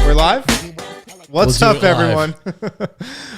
We're live? What's up, everyone?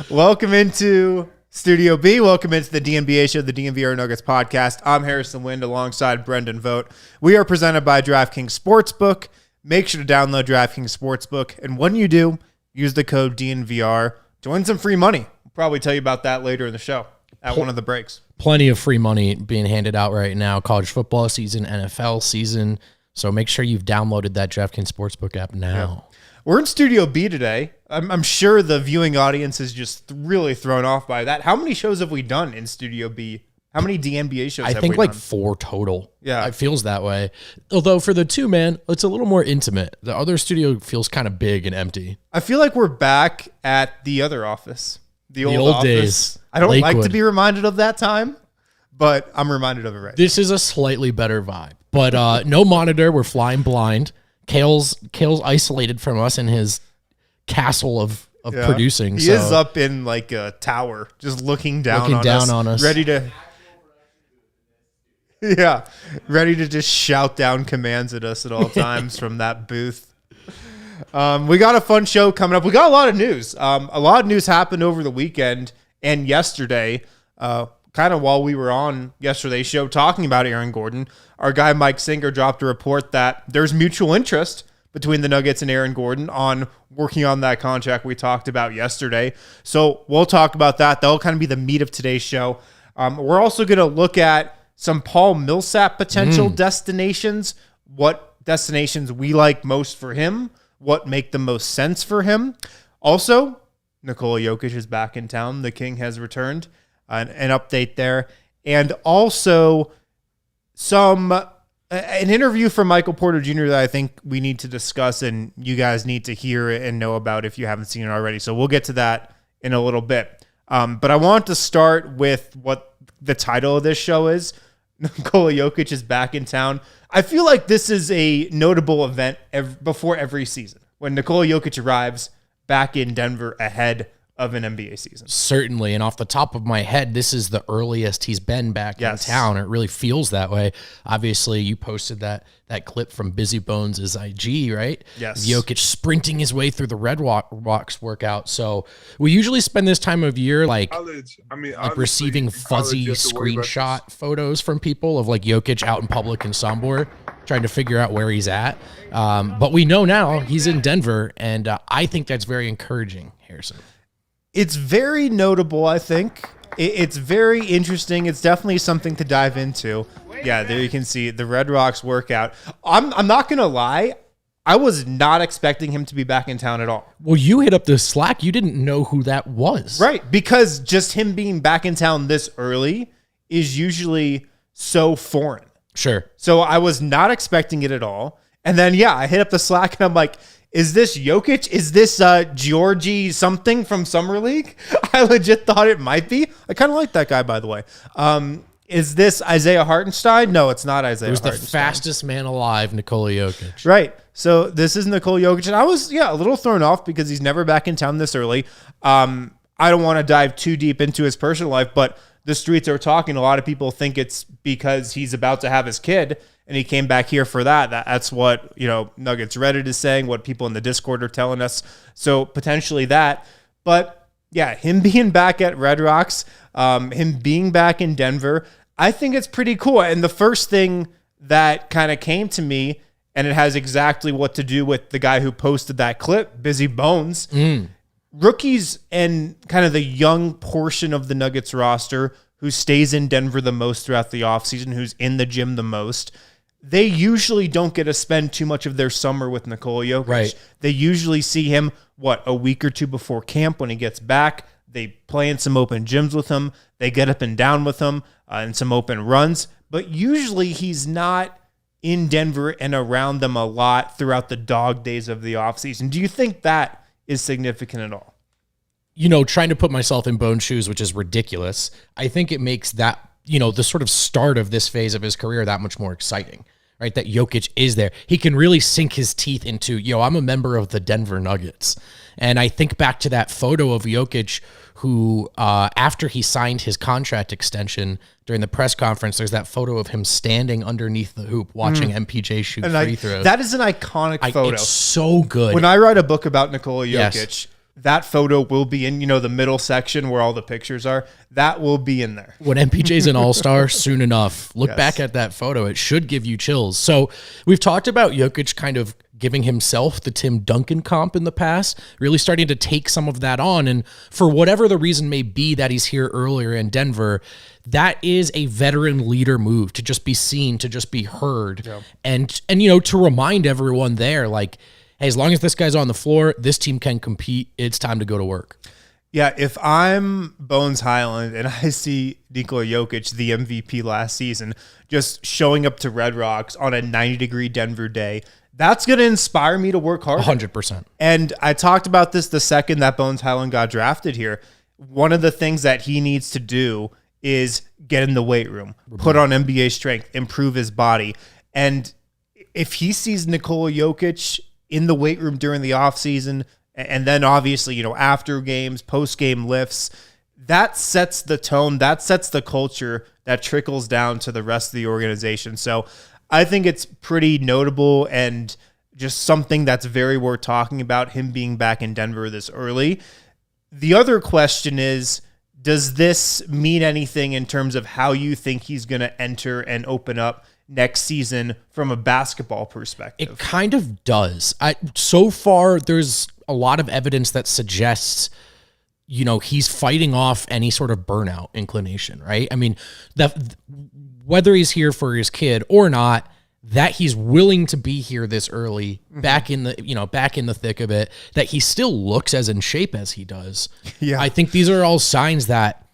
Welcome into Studio B. Welcome into the DNBA show, the DNVR Nuggets podcast. I'm Harrison Wind alongside Brendan Vogt. We are presented by DraftKings Sportsbook. Make sure to download DraftKings Sportsbook. And when you do, use the code DNVR to win some free money. We'll probably tell you about that later in the show at one of the breaks. Plenty of free money being handed out right now. College football season, NFL season. So make sure you've downloaded that DraftKings Sportsbook app now. Yeah. We're in Studio B today. I'm sure the viewing audience is just really thrown off by that. How many shows have we done in Studio B? How many DNBA shows have we done? I think like 4 total. Yeah. It feels that way. Although for the two, man, it's a little more intimate. The other studio feels kind of big and empty. I feel like we're back at the other office. The old office. Days. I don't Lakewood. like to be reminded of that time, but I'm reminded of it right now. This is a slightly better vibe. But no monitor. We're flying blind. Kale's isolated from us in his castle of producing. He is up in like a tower, just looking down on us. Ready to just shout down commands at us at all times from that booth. We got a fun show coming up. We got a lot of news. A lot of news happened over the weekend and yesterday. Kind of while we were on yesterday's show talking about Aaron Gordon, our guy Mike Singer dropped a report that there's mutual interest between the Nuggets and Aaron Gordon on working on that contract we talked about yesterday. So we'll talk about that. That'll kind of be the meat of today's show. We're also going to look at some Paul Millsap potential destinations, what destinations we like most for him, what make the most sense for him. Also, Nikola Jokic is back in town. The King has returned. An update there. And also an interview from Michael Porter Jr. that I think we need to discuss and you guys need to hear it and know about if you haven't seen it already. So we'll get to that in a little bit. But I want to start with what the title of this show is. Nikola Jokic is back in town. I feel like this is a notable event before every season when Nikola Jokic arrives back in Denver ahead of an NBA season. Certainly. And off the top of my head, this is the earliest he's been back in town. It really feels that way. Obviously, you posted that clip from Busy Bones' IG, right? Yes. Jokic sprinting his way through the Red Rocks workout. So we usually spend this time of year like receiving fuzzy screenshot photos from people of like Jokic out in public in Sombor trying to figure out where he's at. But we know now he's in Denver, and I think that's very encouraging, Harrison. It's very notable, I think. It's very interesting. It's definitely something to dive into. Yeah, there you can see the Red Rocks workout. I'm not going to lie. I was not expecting him to be back in town at all. Well, you hit up the Slack. You didn't know who that was. Right, because just him being back in town this early is usually so foreign. Sure. So I was not expecting it at all. And then, I hit up the Slack and I'm like, is this Jokic? Is this Georgie something from Summer League? I legit thought it might be. I kind of like that guy, by the way. Is this Isaiah Hartenstein? No, it's not Isaiah Hartenstein. It was the fastest man alive, Nikola Jokic. Right. So this is Nikola Jokic. And I was, a little thrown off because he's never back in town this early. I don't want to dive too deep into his personal life, but the streets are talking. A lot of people think it's because he's about to have his kid and he came back here for that. That's what, Nuggets Reddit is saying, what people in the Discord are telling us. So potentially that. But him being back at Red Rocks, him being back in Denver, I think it's pretty cool. And the first thing that kind of came to me, and it has exactly what to do with the guy who posted that clip, Busy Bones. Rookies and kind of the young portion of the Nuggets roster who stays in Denver the most throughout the offseason, who's in the gym the most, they usually don't get to spend too much of their summer with Nikola Jokic. Right. They usually see him, a week or two before camp when he gets back. They play in some open gyms with him. They get up and down with him in some open runs. But usually he's not in Denver and around them a lot throughout the dog days of the offseason. Do you think that is significant at all? Trying to put myself in Bones' shoes, which is ridiculous, I think it makes that, the sort of start of this phase of his career that much more exciting, right? That Jokic is there. He can really sink his teeth into, I'm a member of the Denver Nuggets. And I think back to that photo of Jokic who, after he signed his contract extension during the press conference, there's that photo of him standing underneath the hoop watching MPJ shoot free throws. That is an iconic photo. It's so good. When I write a book about Nikola Jokic, that photo will be in, the middle section where all the pictures are. That will be in there. When MPJ's an all-star soon enough, look back at that photo. It should give you chills. So we've talked about Jokic kind of giving himself the Tim Duncan comp in the past, really starting to take some of that on. And for whatever the reason may be that he's here earlier in Denver, that is a veteran leader move, to just be seen, to just be heard. Yeah. And to remind everyone there, like, hey, as long as this guy's on the floor, this team can compete. It's time to go to work. Yeah, if I'm Bones Highland and I see Nikola Jokic, the MVP last season, just showing up to Red Rocks on a 90-degree Denver day, that's going to inspire me to work hard. 100%. And I talked about this the second that Bones Highland got drafted here. One of the things that he needs to do is get in the weight room, put on NBA strength, improve his body. And if he sees Nikola Jokic in the weight room during the offseason, and then obviously, after games, post-game lifts, that sets the tone, that sets the culture that trickles down to the rest of the organization. So I think it's pretty notable and just something that's very worth talking about, him being back in Denver this early. The other question is, does this mean anything in terms of how you think he's going to enter and open up next season from a basketball perspective? It kind of does. So far, there's a lot of evidence that suggests, he's fighting off any sort of burnout inclination, right? I mean, whether he's here for his kid or not, that he's willing to be here this early, back in the thick of it, that he still looks as in shape as he does. Yeah. I think these are all signs that,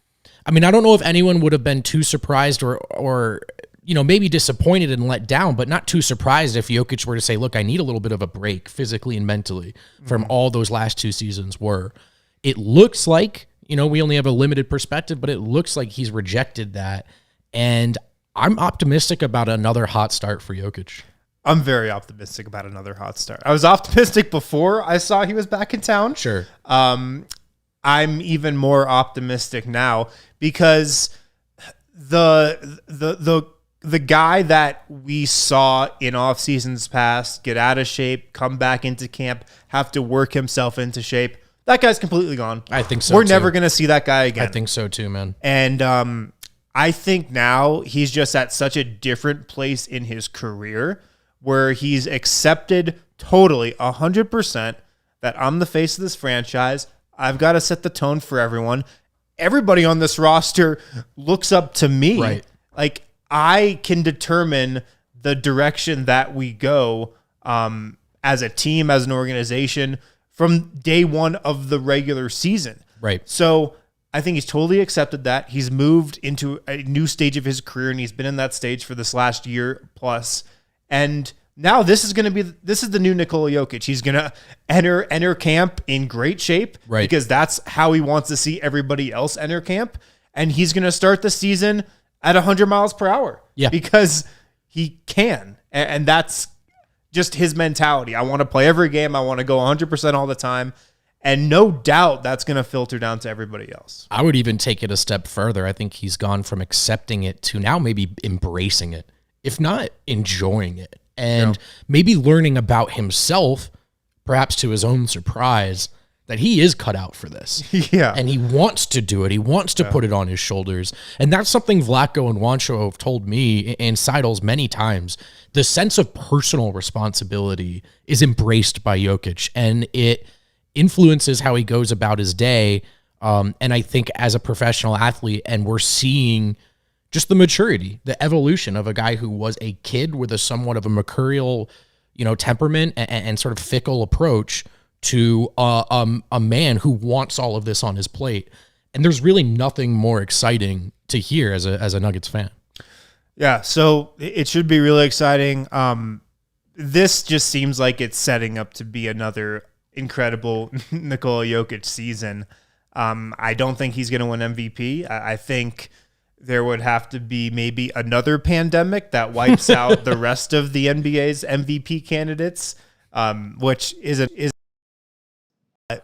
I don't know if anyone would have been too surprised or maybe disappointed and let down, but not too surprised if Jokic were to say, look, I need a little bit of a break physically and mentally from all those last two seasons were. It looks like, we only have a limited perspective, but it looks like he's rejected that. And I'm optimistic about another hot start for Jokic. I'm very optimistic about another hot start. I was optimistic before I saw he was back in town. Sure. I'm even more optimistic now because the guy that we saw in off seasons past get out of shape, come back into camp, have to work himself into shape, that guy's completely gone. I think so. We're never going to see that guy again. I think so too, man. And I think now he's just at such a different place in his career where he's accepted totally 100% that I'm the face of this franchise. I've got to set the tone for everyone. Everybody on this roster looks up to me. Right. Like, I can determine the direction that we go as a team, as an organization from day one of the regular season. Right. So I think he's totally accepted that. He's moved into a new stage of his career, and he's been in that stage for this last year plus. And now this is the new Nikola Jokic. He's going to enter camp in great shape, right? Because that's how he wants to see everybody else enter camp. And he's going to start the season at 100 miles per hour. Yeah. Because he can. And that's just his mentality. I want to play every game. I want to go 100% all the time. And no doubt that's going to filter down to everybody else. I would even take it a step further. I think he's gone from accepting it to now maybe embracing it, if not enjoying it, and maybe learning about himself, perhaps to his own surprise, that he is cut out for this. Yeah. And he wants to do it. He wants to put it on his shoulders. And that's something Vlatko and Juancho have told me and Seidels many times. The sense of personal responsibility is embraced by Jokic, and it influences how he goes about his day. And I think as a professional athlete, and we're seeing just the maturity, the evolution of a guy who was a kid with a somewhat of a mercurial, temperament and sort of fickle approach to a man who wants all of this on his plate. And there's really nothing more exciting to hear as a Nuggets fan. Yeah, so it should be really exciting. This just seems like it's setting up to be another incredible Nikola Jokic season. I don't think he's going to win MVP. I think there would have to be maybe another pandemic that wipes out the rest of the NBA's MVP candidates, which is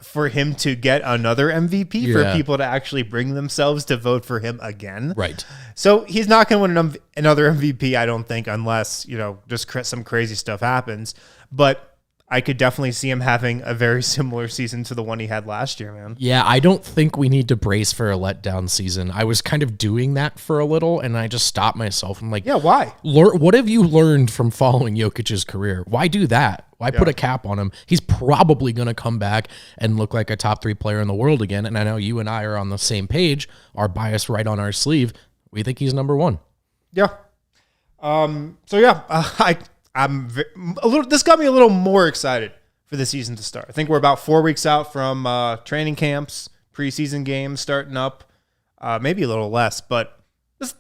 for him to get another MVP, for people to actually bring themselves to vote for him again. Right. So he's not going to win another MVP, I don't think, unless, just some crazy stuff happens. But I could definitely see him having a very similar season to the one he had last year, man. Yeah, I don't think we need to brace for a letdown season. I was kind of doing that for a little, and I just stopped myself. I'm like, yeah, why? What have you learned from following Jokic's career? Why do that? Why put a cap on him? He's probably going to come back and look like a top 3 player in the world again. And I know you and I are on the same page, our bias right on our sleeve. We think he's number 1. Yeah. I'm a little. This got me a little more excited for the season to start. I think we're about 4 weeks out from training camps, preseason games starting up, maybe a little less, but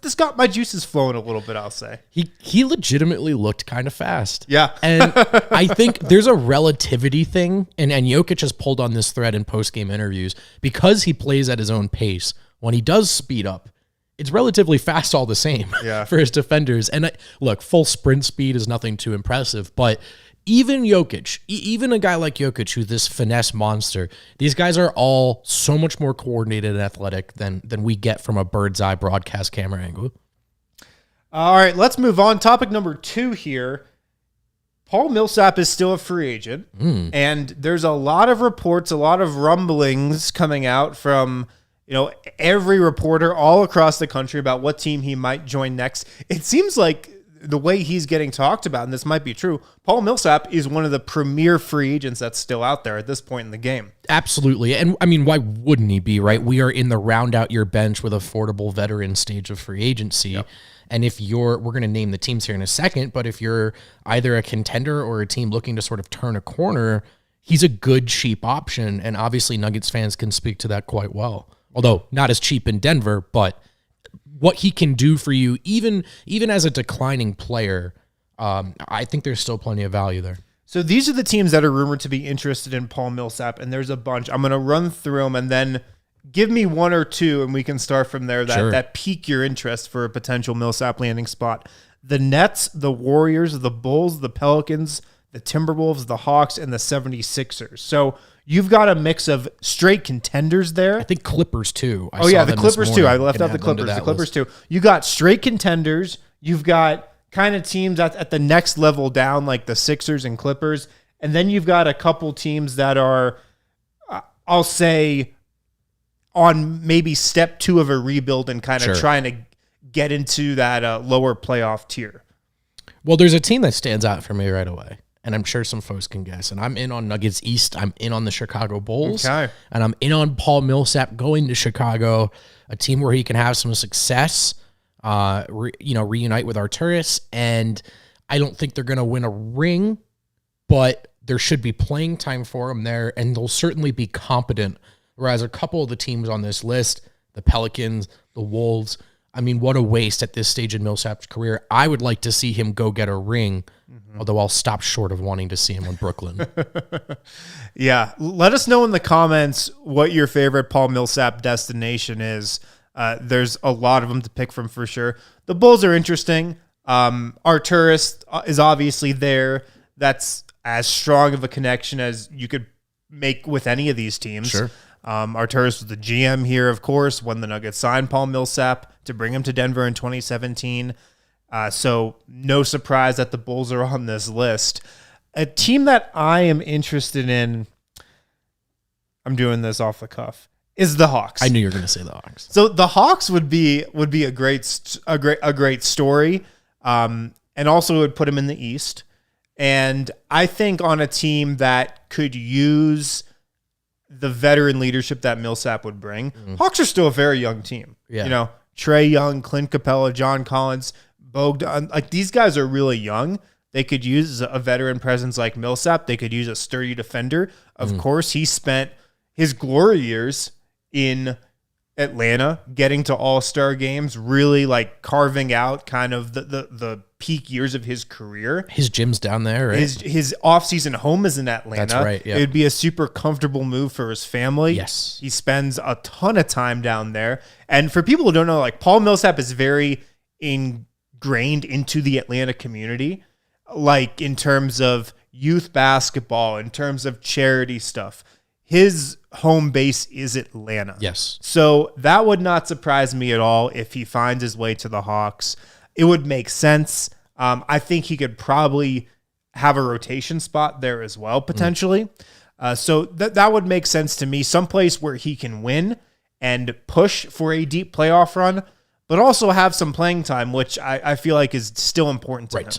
this got my juices flowing a little bit, I'll say. He legitimately looked kind of fast. Yeah. And I think there's a relativity thing, and Jokic has pulled on this thread in post-game interviews because he plays at his own pace. When he does speed up, it's relatively fast all the same for his defenders. And look, full sprint speed is nothing too impressive, but even Jokic, even a guy like Jokic, who's this finesse monster, these guys are all so much more coordinated and athletic than we get from a bird's eye broadcast camera angle. All right, let's move on. Topic number 2 here. Paul Millsap is still a free agent, and there's a lot of reports, a lot of rumblings coming out from every reporter all across the country about what team he might join next. It seems like the way he's getting talked about, and this might be true, Paul Millsap is one of the premier free agents that's still out there at this point in the game. Absolutely. And I mean, why wouldn't he be, right? We are in the round out your bench with affordable veteran stage of free agency. Yep. And if we're going to name the teams here in a second, but if you're either a contender or a team looking to sort of turn a corner, he's a good, cheap option. And obviously Nuggets fans can speak to that quite well. Although not as cheap in Denver, but what he can do for you, even as a declining player, I think there's still plenty of value there. So these are the teams that are rumored to be interested in Paul Millsap, and there's a bunch. I'm going to run through them, and then give me 1 or 2, and we can start from there that pique your interest for a potential Millsap landing spot. The Nets, the Warriors, the Bulls, the Pelicans, the Timberwolves, the Hawks, and the 76ers. So you've got a mix of straight contenders there. I think Clippers too. The Clippers too. I left out the Clippers. The Clippers too. You got straight contenders. You've got kind of teams at the next level down, like the Sixers and Clippers. And then you've got a couple teams that are, I'll say, on maybe step 2 of a rebuild and kind of trying to get into that lower playoff tier. Well, there's a team that stands out for me right away, and I'm sure some folks can guess. And I'm in on Nuggets East. I'm in on the Chicago Bulls. Okay. And I'm in on Paul Millsap going to Chicago, a team where he can have some success, reunite with Arturis. And I don't think they're going to win a ring, but there should be playing time for him there, and they'll certainly be competent. Whereas a couple of the teams on this list, the Pelicans, the Wolves, I mean, what a waste at this stage in Millsap's career. I would like to see him go get a ring, although I'll stop short of wanting to see him in Brooklyn. Yeah. Let us know in the comments what your favorite Paul Millsap destination is. There's a lot of them to pick from for sure. The Bulls are interesting. Arturis is obviously there. That's as strong of a connection as you could make with any of these teams. Sure. Arturis was the GM here, of course, when the Nuggets signed Paul Millsap to bring him to Denver in 2017. So no surprise that the Bulls are on this list. A team that I am interested in, I'm doing this off the cuff, is the Hawks. I knew you were going to say the Hawks. So the Hawks would be a great story, and also would put him in the East. And I think on a team that could use the veteran leadership that Millsap would bring. Hawks are still a very young team. Yeah. Trae Young, Clint Capella, John Collins, Bogdan, like these guys are really young. They could use a veteran presence like Millsap. They could use a sturdy defender. Of course, he spent his glory years in Atlanta, getting to all-star games, really like carving out kind of the peak years of his career. His gym's down there, right? His off-season home is in Atlanta. That's right, yeah. It would be a super comfortable move for his family. Yes. He spends a ton of time down there. And for people who don't know, like Paul Millsap is very ingrained into the Atlanta community, like in terms of youth basketball, in terms of charity stuff. His home base is Atlanta. Yes. So that would not surprise me at all if he finds his way to the Hawks. It would make sense. I think he could probably have a rotation spot there as well, potentially. So that would make sense to me. Someplace where he can win and push for a deep playoff run, but also have some playing time, which I feel like is still important to him.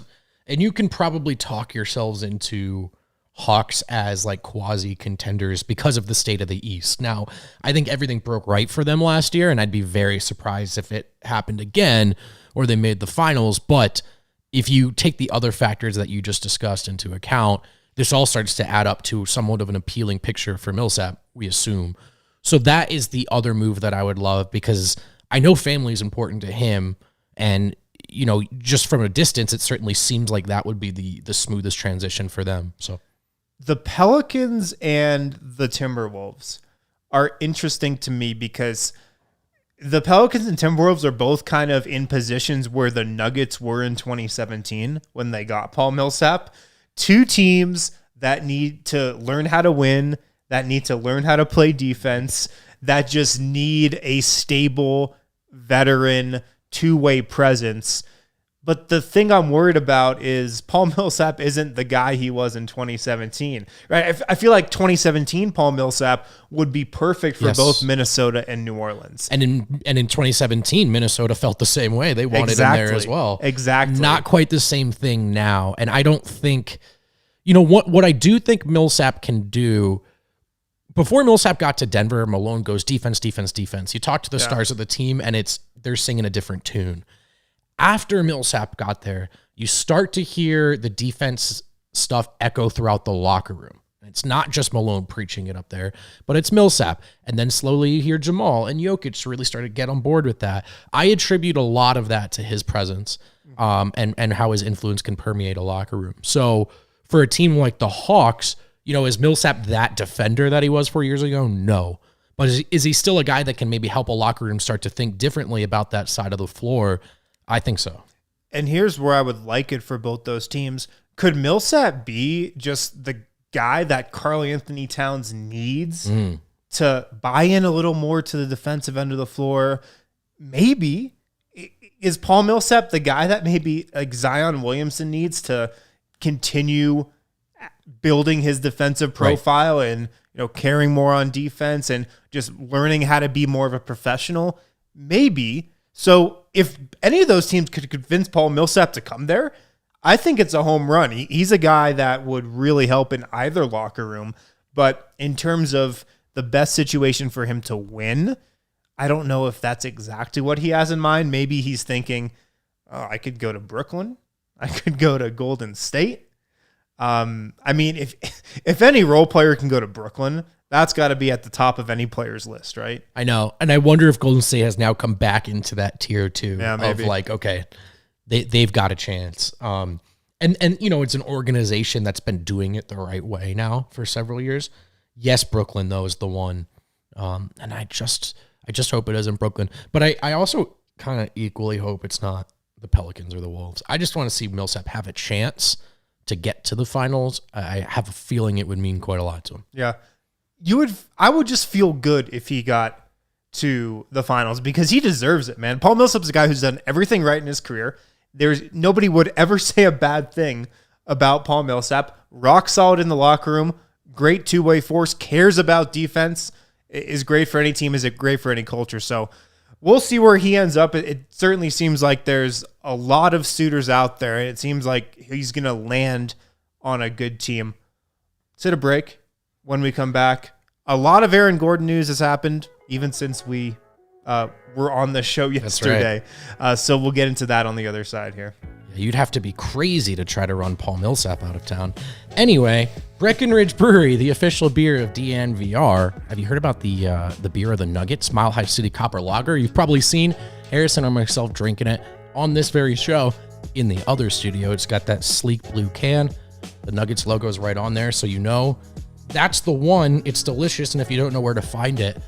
And you can probably talk yourselves into Hawks as like quasi contenders because of the state of the East. Now, I think everything broke right for them last year, and I'd be very surprised if it happened again or they made the finals. But if you take the other factors that you just discussed into account, this all starts to add up to somewhat of an appealing picture for Millsap, we assume. So that is the other move that I would love, because I know family is important to him, and you know, just from a distance, it certainly seems like that would be the smoothest transition for them. So the Pelicans and the Timberwolves are interesting to me because the Pelicans and Timberwolves are both kind of in positions where the Nuggets were in 2017 when they got Paul Millsap. Two teams that need to learn how to win, that need to learn how to play defense, that just need a stable veteran two-way presence. But the thing I'm worried about is Paul Millsap isn't the guy he was in 2017, right? I feel like 2017 Paul Millsap would be perfect for both Minnesota and New Orleans. And in 2017, Minnesota felt the same way. They wanted him there as well. Exactly. Not quite the same thing now. And I don't think, you know, what I do think Millsap can do. Before Millsap got to Denver, Malone goes defense, defense, defense. You talk to the stars of the team, and they're singing a different tune. After Millsap got there, you start to hear the defense stuff echo throughout the locker room. It's not just Malone preaching it up there, but it's Millsap. And then slowly you hear Jamal and Jokic really started to get on board with that. I attribute a lot of that to his presence and how his influence can permeate a locker room. So for a team like the Hawks, you know, is Millsap that defender that he was 4 years ago? No. But is he still a guy that can maybe help a locker room start to think differently about that side of the floor? I think so. And here's where I would like it for both those teams. Could Millsap be just the guy that Karl Anthony Towns needs to buy in a little more to the defensive end of the floor? Maybe. Is Paul Millsap the guy that maybe like Zion Williamson needs to continue building his defensive profile and, you know, caring more on defense and just learning how to be more of a professional? Maybe. So if any of those teams could convince Paul Millsap to come there, I think it's a home run. He's a guy that would really help in either locker room. But in terms of the best situation for him to win, I don't know if that's exactly what he has in mind. Maybe he's thinking, oh, I could go to Brooklyn. I could go to Golden State. I mean, if any role player can go to Brooklyn, that's got to be at the top of any player's list, right? I know. And I wonder if Golden State has now come back into that tier too of like, okay, they've got a chance. And you know, it's an organization that's been doing it the right way now for several years. Yes, Brooklyn though is the one. And I just hope it isn't Brooklyn. But I also kind of equally hope it's not the Pelicans or the Wolves. I just want to see Millsap have a chance to get to the finals. I have a feeling it would mean quite a lot to him. Yeah. I would just feel good if he got to the finals because he deserves it, man. Paul Millsap's a guy who's done everything right in his career. Nobody would ever say a bad thing about Paul Millsap. Rock solid in the locker room, great two-way force, cares about defense, is great for any team, is great for any culture. So we'll see where he ends up. It certainly seems like there's a lot of suitors out there, and it seems like he's going to land on a good team. Let's hit a break. When we come back, a lot of Aaron Gordon news has happened, even since we were on the show yesterday. That's right. So we'll get into that on the other side here. You'd have to be crazy to try to run Paul Millsap out of town. Anyway, Breckenridge Brewery, the official beer of DNVR. Have you heard about the beer of the Nuggets, Mile High City Copper Lager? You've probably seen Harrison or myself drinking it on this very show. In the other studio, it's got that sleek blue can. The Nuggets logo is right on there, so you know that's the one. It's delicious, and if you don't know where to find it,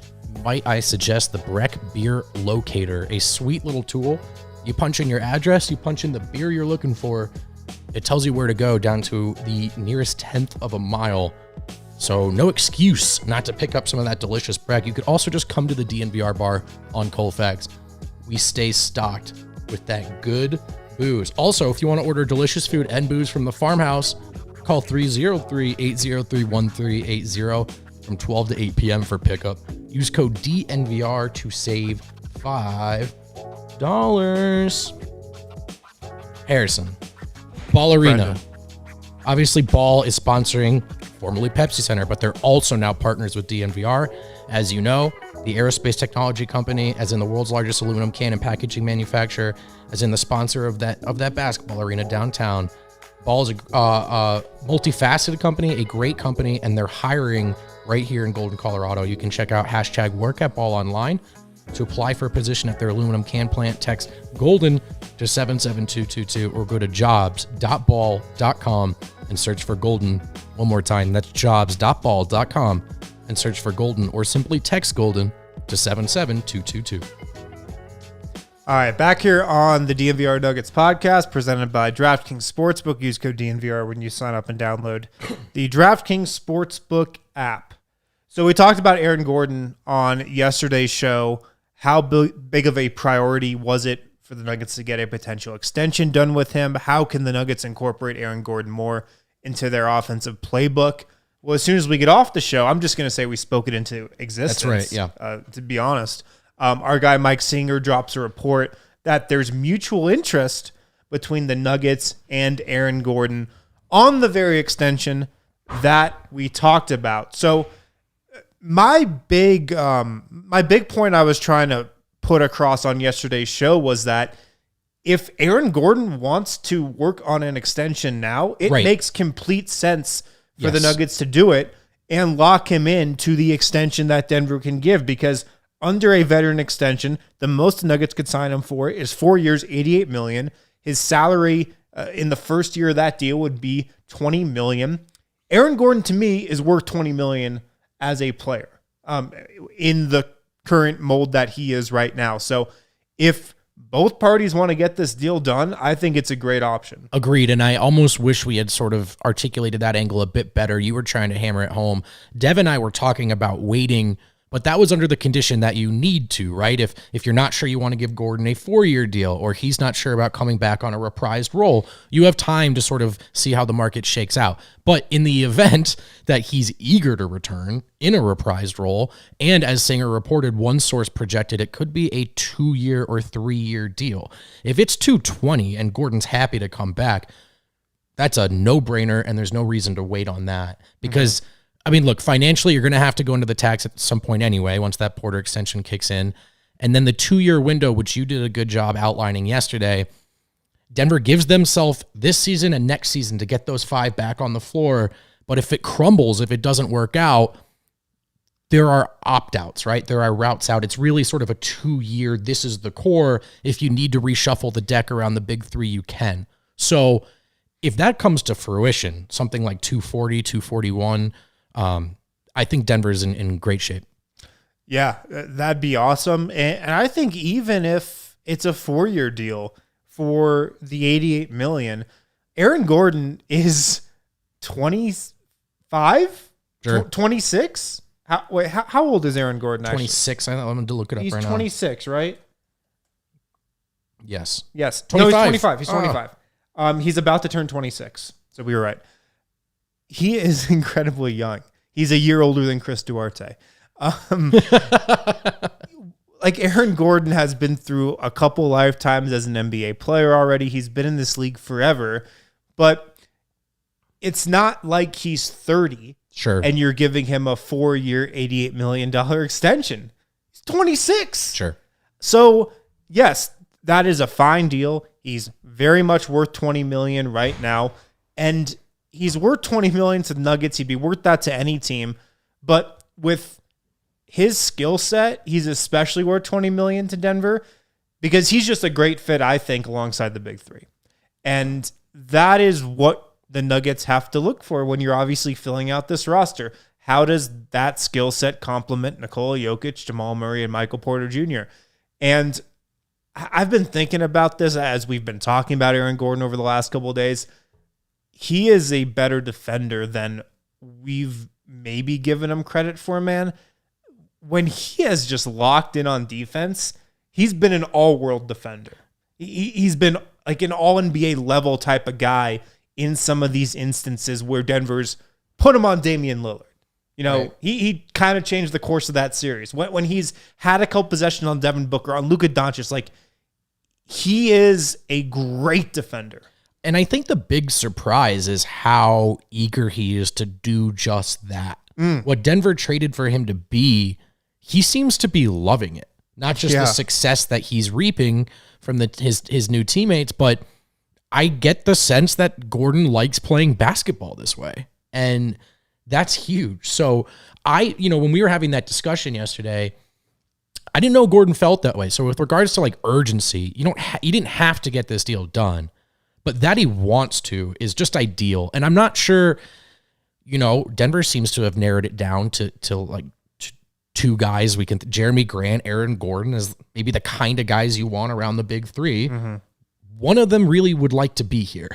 might I suggest the Breck Beer Locator, a sweet little tool. You punch in your address, you punch in the beer you're looking for, it tells you where to go down to the nearest 1/10 of a mile. So no excuse not to pick up some of that delicious Breck. You could also just come to the DNVR bar on Colfax. We stay stocked with that good booze. Also, if you want to order delicious food and booze from the farmhouse, call 303-803-1380 from 12 to 8 p.m. for pickup. Use code DNVR to save $5. Harrison, Ball Arena. Brendan. Obviously, Ball is sponsoring formerly Pepsi Center, but they're also now partners with DNVR. As you know, the aerospace technology company, as in the world's largest aluminum can and packaging manufacturer, as in the sponsor of that basketball arena downtown. Ball is a multifaceted company, a great company, and they're hiring right here in Golden, Colorado. You can check out #WorkAtBall online. To apply for a position at their aluminum can plant, text Golden to 77222 or go to jobs.ball.com and search for Golden. One more time, that's jobs.ball.com and search for Golden, or simply text Golden to 77222. All right, back here on the DNVR Nuggets podcast presented by DraftKings Sportsbook. Use code DNVR when you sign up and download the DraftKings Sportsbook app. So we talked about Aaron Gordon on yesterday's show. How big of a priority was it for the Nuggets to get a potential extension done with him? How can the Nuggets incorporate Aaron Gordon more into their offensive playbook? Well, as soon as we get off the show, I'm just going to say we spoke it into existence. That's right, yeah. To be honest, our guy Mike Singer drops a report that there's mutual interest between the Nuggets and Aaron Gordon on the very extension that we talked about. So my big point I was trying to put across on yesterday's show was that if Aaron Gordon wants to work on an extension now, it makes complete sense for the Nuggets to do it and lock him in to the extension that Denver can give, because under a veteran extension, the most the Nuggets could sign him for is 4 years, $88 million. His salary in the first year of that deal would be $20 million. Aaron Gordon, to me, is worth $20 million as a player in the current mold that he is right now. So if both parties want to get this deal done, I think it's a great option. Agreed, and I almost wish we had sort of articulated that angle a bit better. You were trying to hammer it home. Dev and I were talking about waiting, but that was under the condition that you need to, right? If you're not sure you want to give Gordon a 4-year deal, or he's not sure about coming back on a reprised role, you have time to sort of see how the market shakes out. But in the event that he's eager to return in a reprised role, and as Singer reported, one source projected it could be a 2-year or 3-year deal. If it's 220 and Gordon's happy to come back, that's a no-brainer, and there's no reason to wait on that. Because I mean, look, financially, you're going to have to go into the tax at some point anyway, once that Porter extension kicks in. And then the 2-year window, which you did a good job outlining yesterday, Denver gives themselves this season and next season to get those 5 back on the floor. But if it crumbles, if it doesn't work out, there are opt-outs, right? There are routes out. It's really sort of a 2-year, this is the core. If you need to reshuffle the deck around the big 3, you can. So if that comes to fruition, something like 240, 241, I think Denver's in great shape. Yeah, that'd be awesome. And I think even if it's a 4-year deal for the $88 million, Aaron Gordon is 25, Sure. 26. How old is Aaron Gordon? 26. I'm going to look it up right now. He's 26, right? Yes. 25. No, he's 25. He's 25. He's about to turn 26. So we were right. He is incredibly young. He's a year older than Chris Duarte. Like Aaron Gordon has been through a couple lifetimes as an NBA player already. He's been in this league forever, but it's not like he's 30. Sure. And you're giving him a 4-year, $88 million extension. He's 26. Sure. So yes, that is a fine deal. He's very much worth $20 million right now. And he's worth $20 million to the Nuggets. He'd be worth that to any team. But with his skill set, he's especially worth $20 million to Denver because he's just a great fit, I think, alongside the big three. And that is what the Nuggets have to look for when you're obviously filling out this roster. How does that skill set complement Nikola Jokic, Jamal Murray, and Michael Porter Jr.? And I've been thinking about this as we've been talking about Aaron Gordon over the last couple of days. He is a better defender than we've maybe given him credit for, man. When he has just locked in on defense, he's been an all-world defender. He's been like an all-NBA level type of guy in some of these instances where Denver's put him on Damian Lillard. You know, right. He kind of changed the course of that series. When he's had a couple possessions on Devin Booker, on Luka Doncic, like, he is a great defender. And I think the big surprise is how eager he is to do just that. What Denver traded for him to be, he seems to be loving it. Not just the success that he's reaping from his new teammates, but I get the sense that Gordon likes playing basketball this way. And that's huge. So when we were having that discussion yesterday, I didn't know Gordon felt that way. So with regards to like urgency, you didn't have to get this deal done, but that he wants to is just ideal. And I'm not sure, Denver seems to have narrowed it down to like two guys. Jeremy Grant, Aaron Gordon is maybe the kind of guys you want around the big three. Mm-hmm. One of them really would like to be here.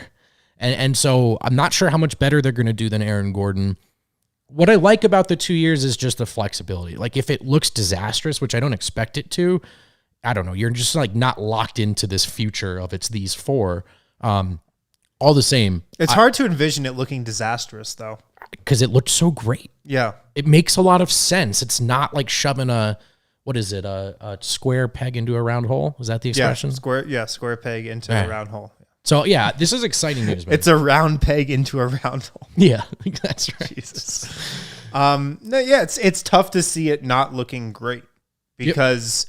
And so I'm not sure how much better they're going to do than Aaron Gordon. What I like about the 2 years is just the flexibility. Like if it looks disastrous, which I don't expect it to, I don't know. You're just like not locked into this future of it's these four. All the same. It's hard to envision it looking disastrous though. Because it looked so great. Yeah. It makes a lot of sense. It's not like shoving a square peg into a round hole. Is that the expression? Square peg into a round hole. So, yeah, this is exciting news, man. It's a round peg into a round hole. Yeah, that's right. Jesus. It's tough to see it not looking great because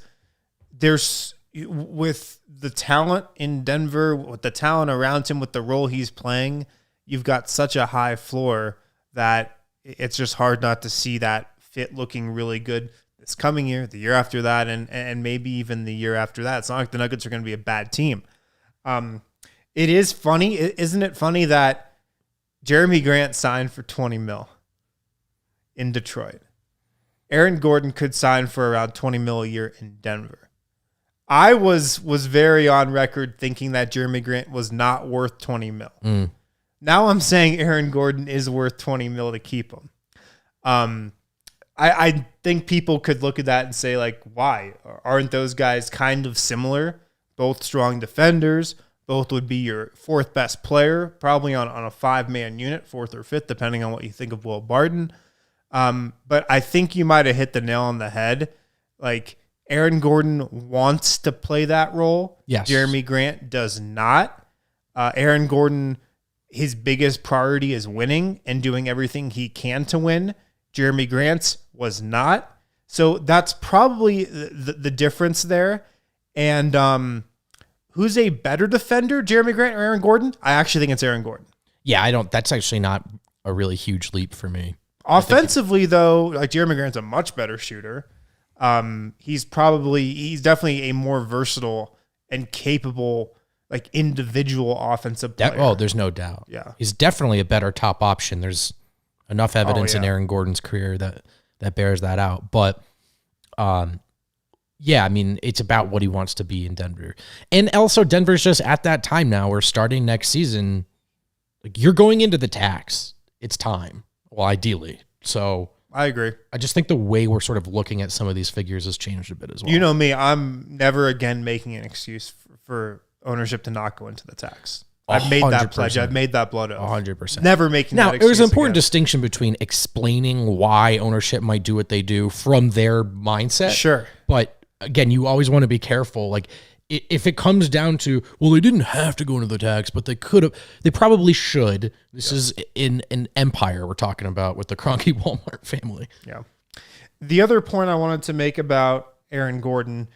there's, with the talent in Denver, with the talent around him, with the role he's playing, you've got such a high floor that it's just hard not to see that fit looking really good this coming year, the year after that, and maybe even the year after that. It's not like the Nuggets are going to be a bad team. It is funny. Isn't it funny that Jeremy Grant signed for $20 million in Detroit? Aaron Gordon could sign for around $20 million a year in Denver. I was very on record thinking that Jeremy Grant was not worth $20 million. Now I'm saying Aaron Gordon is worth $20 million to keep him. I think people could look at that and say, like, why? Aren't those guys kind of similar? Both strong defenders. Both would be your fourth best player, probably on a 5-man unit, fourth or fifth, depending on what you think of Will Barton. But I think you might have hit the nail on the head. Like, Aaron Gordon wants to play that role. Yes. Jeremy Grant does not. Aaron Gordon, his biggest priority is winning and doing everything he can to win. Jeremy Grant's was not. So that's probably the difference there. And who's a better defender, Jeremy Grant or Aaron Gordon? I actually think it's Aaron Gordon. Yeah, that's actually not a really huge leap for me. Offensively, though, like Jeremy Grant's a much better shooter. He's definitely a more versatile and capable, like, individual offensive player. There's no doubt. Yeah. He's definitely a better top option. There's enough evidence in Aaron Gordon's career that bears that out. But I mean, it's about what he wants to be in Denver. And also Denver's just at that time now where starting next season, like, you're going into the tax. It's time. Well, ideally. So I agree. I just think the way we're sort of looking at some of these figures has changed a bit as well. You know me, I'm never again making an excuse for ownership to not go into the tax. I've made that pledge. I've made that blood oath. 100%. Never making that excuse. Now, there's an important distinction between explaining why ownership might do what they do from their mindset. Sure. But again, you always want to be careful. Like, if it comes down to, well, they didn't have to go into the tax, but they could have, they probably should. This is in an empire we're talking about with the Kroenke Walmart family. Yeah. The other point I wanted to make about Aaron Gordon,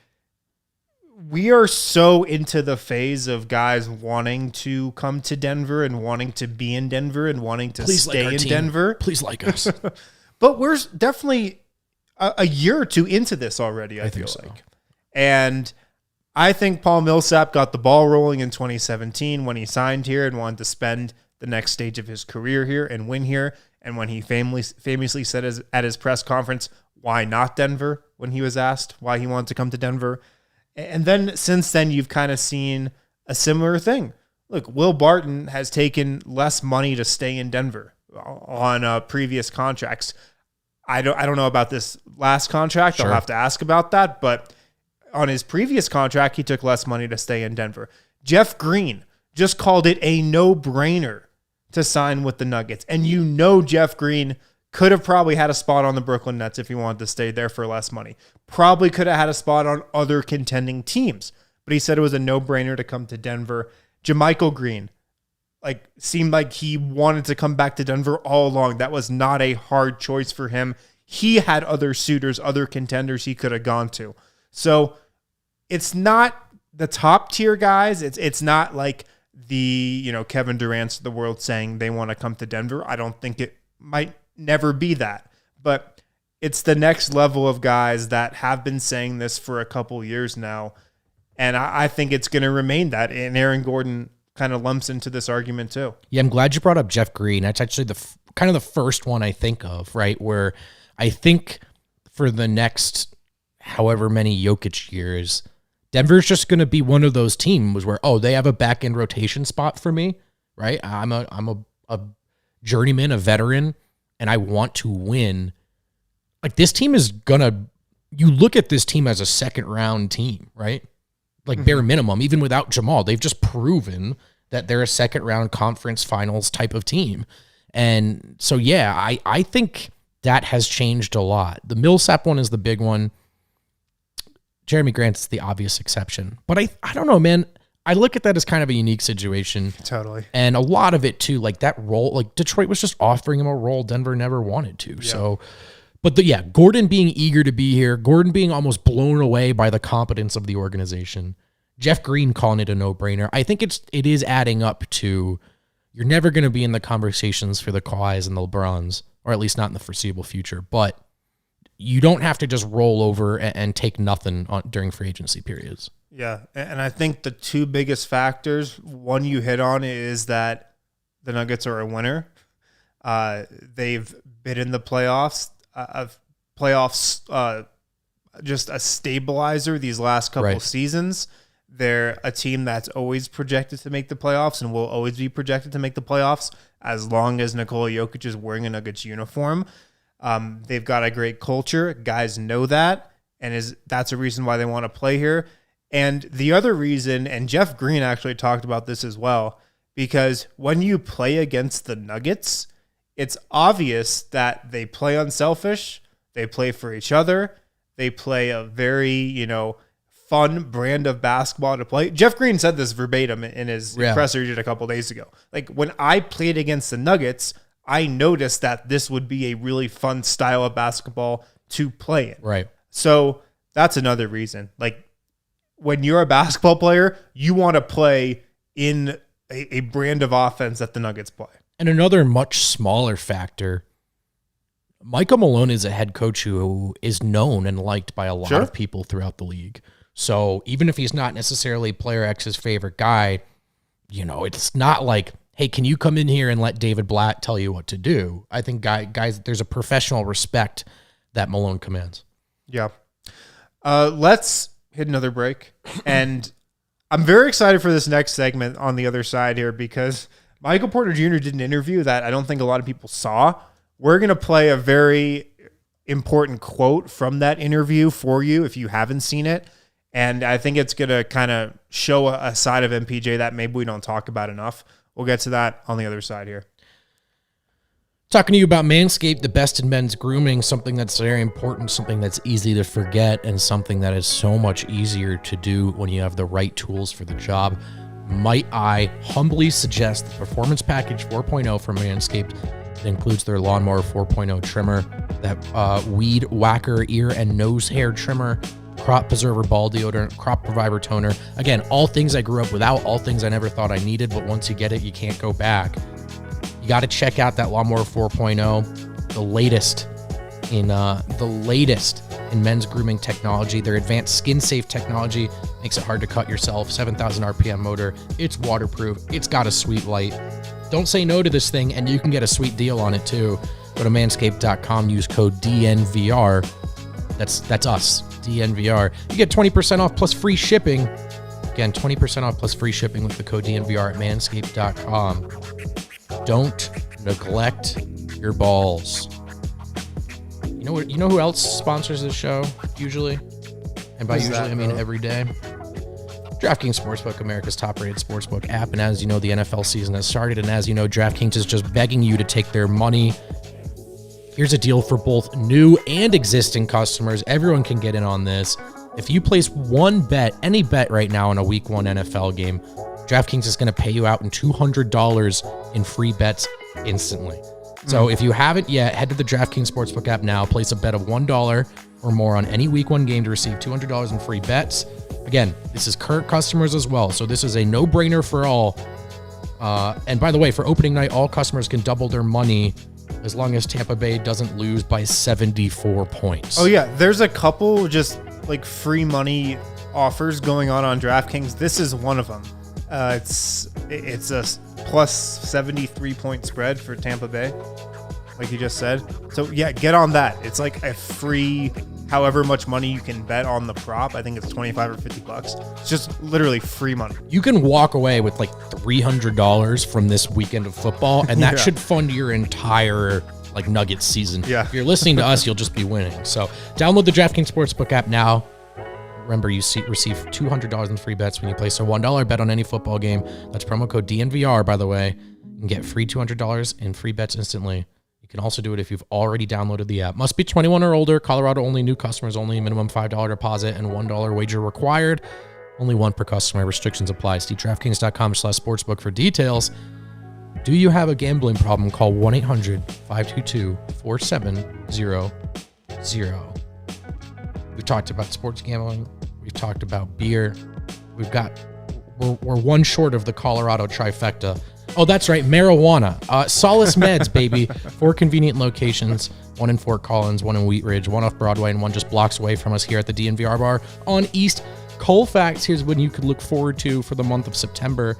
we are so into the phase of guys wanting to come to Denver and wanting to be in Denver and wanting to stay in Denver. Please like us. But we're definitely a year or two into this already, I feel like. And I think Paul Millsap got the ball rolling in 2017 when he signed here and wanted to spend the next stage of his career here and win here. And when he famously said at his press conference, why not Denver, when he was asked why he wanted to come to Denver. And then since then, you've kind of seen a similar thing. Look, Will Barton has taken less money to stay in Denver on previous contracts. I don't know about this last contract. Sure. I'll have to ask about that. But on his previous contract, he took less money to stay in Denver. Jeff Green just called it a no-brainer to sign with the Nuggets. And you know Jeff Green could have probably had a spot on the Brooklyn Nets if he wanted to stay there for less money. Probably could have had a spot on other contending teams. But he said it was a no-brainer to come to Denver. JaMychal Green, seemed like he wanted to come back to Denver all along. That was not a hard choice for him. He had other suitors, other contenders he could have gone to. So it's not the top tier guys. It's not like the Kevin Durant's of the world saying they want to come to Denver. I don't think it might never be that. But it's the next level of guys that have been saying this for a couple years now. And I think it's going to remain that. And Aaron Gordon kind of lumps into this argument too. Yeah, I'm glad you brought up Jeff Green. That's actually kind of the first one I think of, right? Where I think for the next however many Jokic years, Denver's just going to be one of those teams where, they have a back-end rotation spot for me, right? I'm a journeyman, a veteran, and I want to win. Like, this team is going to, you look at this team as a second-round team, right? Bare minimum, even without Jamal, they've just proven that they're a second-round conference finals type of team. And so, yeah, I think that has changed a lot. The Millsap one is the big one. Jeremy Grant's the obvious exception. But I don't know, man. I look at that as kind of a unique situation. Totally. And a lot of it, too, that role, Detroit was just offering him a role Denver never wanted to. Yeah. So, but Gordon being eager to be here, Gordon being almost blown away by the competence of the organization, Jeff Green calling it a no-brainer. I think it is adding up to you're never going to be in the conversations for the Kawhis and the LeBrons, or at least not in the foreseeable future. But you don't have to just roll over and take nothing during free agency periods. Yeah, and I think the two biggest factors, one you hit on, is that the Nuggets are a winner. They've been in the playoffs, just a stabilizer these last couple seasons. They're a team that's always projected to make the playoffs and will always be projected to make the playoffs as long as Nikola Jokic is wearing a Nuggets uniform. They've got a great culture. Guys know that, and that's a reason why they want to play here. And the other reason, and Jeff Green actually talked about this as well, because when you play against the Nuggets, it's obvious that they play unselfish, they play for each other, they play a very, fun brand of basketball to play. Jeff Green said this verbatim in his presser he did a couple days ago. When I played against the Nuggets, I noticed that this would be a really fun style of basketball to play in. Right. So that's another reason. When you're a basketball player, you want to play in a brand of offense that the Nuggets play. And another much smaller factor, Michael Malone is a head coach who is known and liked by a lot of people throughout the league. So even if he's not necessarily player X's favorite guy, it's not like, hey, can you come in here and let David Blatt tell you what to do? I think guys, there's a professional respect that Malone commands. Yeah. Let's hit another break. And I'm very excited for this next segment on the other side here because Michael Porter Jr. did an interview that I don't think a lot of people saw. We're going to play a very important quote from that interview for you if you haven't seen it. And I think it's going to kind of show a side of MPJ that maybe we don't talk about enough. We'll get to that on the other side here. Talking to you about Manscaped, the best in men's grooming, something that's very important, something that's easy to forget, and something that is so much easier to do when you have the right tools for the job. Might I humbly suggest the Performance Package 4.0 from Manscaped. It includes their Lawnmower 4.0 trimmer, that Weed Whacker ear and nose hair trimmer, crop preserver ball deodorant, crop reviver toner. Again, all things I grew up without, all things I never thought I needed, but once you get it, you can't go back. You got to check out that Lawnmower 4.0, the latest in men's grooming technology. Their advanced skin-safe technology makes it hard to cut yourself. 7,000 RPM motor. It's waterproof. It's got a sweet light. Don't say no to this thing, and you can get a sweet deal on it too. Go to manscaped.com, use code DNVR. That's us, DNVR. You get 20% off plus free shipping. Again, 20% off plus free shipping with the code DNVR at manscaped.com. Don't neglect your balls. You know who else sponsors this show usually? And by usually, I mean every day. DraftKings Sportsbook, America's top-rated sportsbook app. And as you know, the NFL season has started. And as you know, DraftKings is just begging you to take their money. Here's a deal for both new and existing customers. Everyone can get in on this. If you place one bet, any bet right now in a Week 1 NFL game, DraftKings is going to pay you out in $200 in free bets instantly. So if you haven't yet, head to the DraftKings Sportsbook app now. Place a bet of $1 or more on any Week 1 game to receive $200 in free bets. Again, this is current customers as well, so this is a no-brainer for all. And by the way, for opening night, all customers can double their money as long as Tampa Bay doesn't lose by 74 points. Oh, yeah. There's a couple just like free money offers going on DraftKings. This is one of them. It's a plus 73 point spread for Tampa Bay, like you just said. So yeah, get on that. It's like a free, however much money you can bet on the prop. I think it's $25 or $50. It's just literally free money. You can walk away with like $300 from this weekend of football, and that should fund your entire like Nuggets season. Yeah. If you're listening to us, you'll just be winning. So download the DraftKings Sportsbook app now. Remember, you receive $200 in free bets when you place a $1 bet on any football game. That's promo code DNVR, by the way. You can get free $200 in free bets instantly. You can also do it if you've already downloaded the app. Must be 21 or older. Colorado only. New customers only. Minimum $5 deposit and $1 wager required. Only one per customer. Restrictions apply. See DraftKings.com/sportsbook for details. Do you have a gambling problem? Call 1-800-522-4700. We've talked about sports gambling. We've talked about beer. We're one short of the Colorado trifecta. Oh, that's right. Marijuana. Solace Meds, baby. 4 convenient locations. 1 in Fort Collins, 1 in Wheat Ridge, 1 off Broadway, and 1 just blocks away from us here at the DNVR bar on East Colfax. Here's what you could look forward to for the month of September.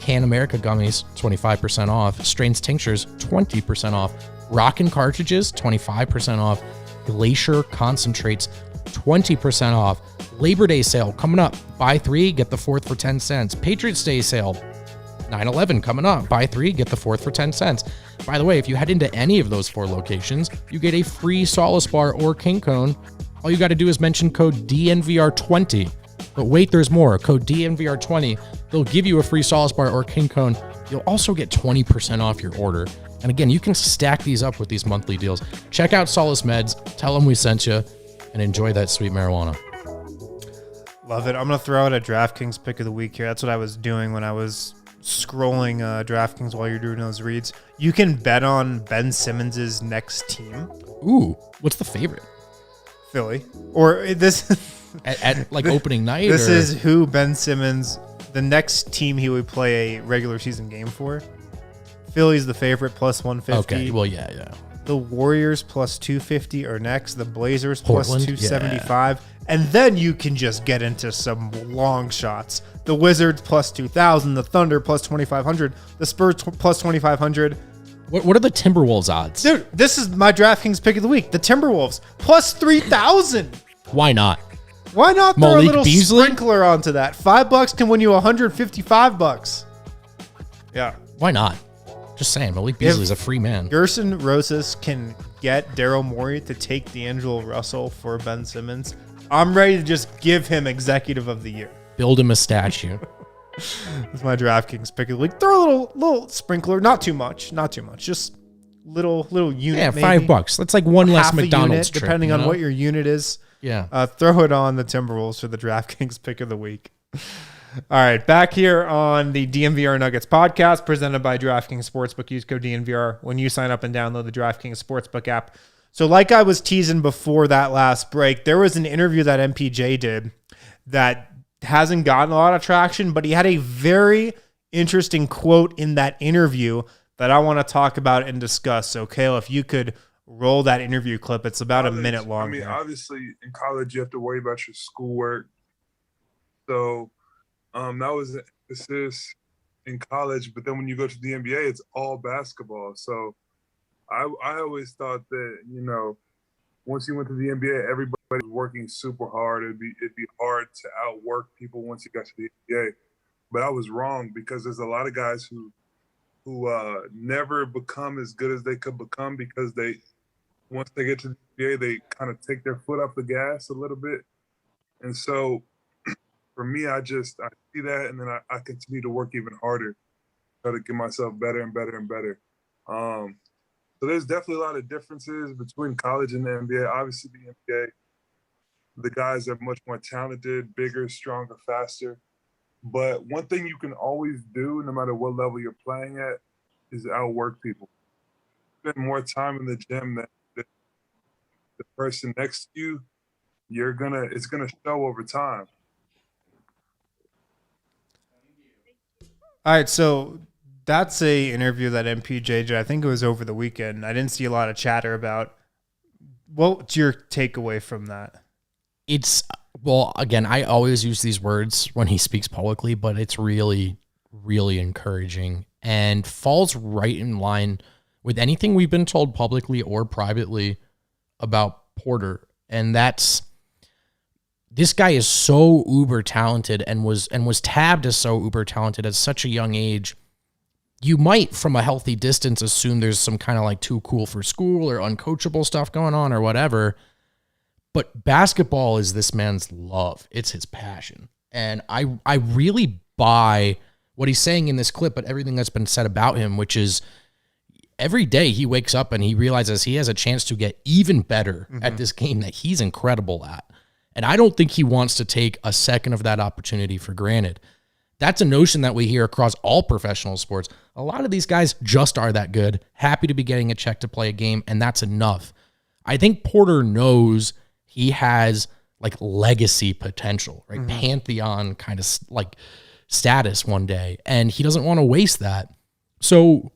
Can America gummies, 25% off. Strains tinctures, 20% off. Rockin' cartridges, 25% off. Glacier concentrates, 20% off. Labor Day sale coming up. Buy 3, get the 4th for 10 cents. Patriots Day sale. 9/11 coming up. Buy 3, get the 4th for 10 cents. By the way, if you head into any of those 4 locations, you get a free Solace bar or King Cone. All you got to do is mention code DNVR20. But wait, there's more. Code DNVR20. They'll give you a free Solace bar or King Cone. You'll also get 20% off your order. And again, you can stack these up with these monthly deals. Check out Solace Meds. Tell them we sent you. And enjoy that sweet marijuana. Love it. I'm going to throw out a DraftKings pick of the week here. That's what I was doing when I was scrolling DraftKings while you're doing those reads. You can bet on Ben Simmons' next team. Ooh, what's the favorite? Philly. Or this... at like opening night? This is who Ben Simmons, the next team he would play a regular season game for. Philly's the favorite, plus 150. Okay, well, yeah. The Warriors plus 250 are next. The Blazers plus Portland, 275. Yeah. And then you can just get into some long shots. The Wizards plus 2,000. The Thunder plus 2,500. The Spurs plus 2,500. What are the Timberwolves odds? Dude, this is my DraftKings pick of the week. The Timberwolves plus 3,000. Why not? Why not throw Malik a little Beasley? sprinkler onto that? $5 can win you $155. Yeah. Why not? Just saying, Malik Beasley's a free man. Gerson Rosas can get Daryl Morey to take D'Angelo Russell for Ben Simmons. I'm ready to just give him Executive of the Year. Build him a statue. That's my DraftKings pick of the week. Throw a little sprinkler, not too much, just little unit. Yeah, maybe. $5. That's like one less McDonald's trip, trip, depending on what your unit is. Yeah. Throw it on the Timberwolves for the DraftKings pick of the week. All right, back here on the DNVR Nuggets podcast presented by DraftKings Sportsbook. Use code DNVR when you sign up and download the DraftKings Sportsbook app So like I was teasing before that last break, there was an interview that MPJ did that hasn't gotten a lot of traction, but he had a very interesting quote in that interview that I want to talk about and discuss. So, Kale, if you could roll that interview clip, it's about a minute long. I mean, obviously, in college, you have to worry about your schoolwork. So that was emphasis in college. But then when you go to the NBA, it's all basketball. So I always thought that, you know, once you went to the NBA, everybody was working super hard. It'd be hard to outwork people once you got to the NBA. But I was wrong, because there's a lot of guys who never become as good as they could become, because once they get to the NBA, they kind of take their foot off the gas a little bit. And so for me, I see that, and then I continue to work even harder, try to get myself better and better and better. So there's definitely a lot of differences between college and the NBA. Obviously, the NBA, the guys are much more talented, bigger, stronger, faster. But one thing you can always do, no matter what level you're playing at, is outwork people. Spend more time in the gym than the person next to you. It's gonna show over time. All right, so that's a interview that MPJ did. I think it was over the weekend. I didn't see a lot of chatter about. What's your takeaway from that? Well, again, I always use these words when he speaks publicly, but it's really, really encouraging and falls right in line with anything we've been told publicly or privately about Porter. And this guy is so uber talented and was tabbed as so uber talented at such a young age. You might, from a healthy distance, assume there's some kind of like too cool for school or uncoachable stuff going on or whatever. But basketball is this man's love. It's his passion. And I really buy what he's saying in this clip, but everything that's been said about him, which is every day he wakes up and he realizes he has a chance to get even better at this game that he's incredible at. And I don't think he wants to take a second of that opportunity for granted. That's a notion that we hear across all professional sports. A lot of these guys just are that good, happy to be getting a check to play a game, and that's enough. I think Porter knows he has like legacy potential, right? Pantheon kind of like status one day, and he doesn't want to waste that. So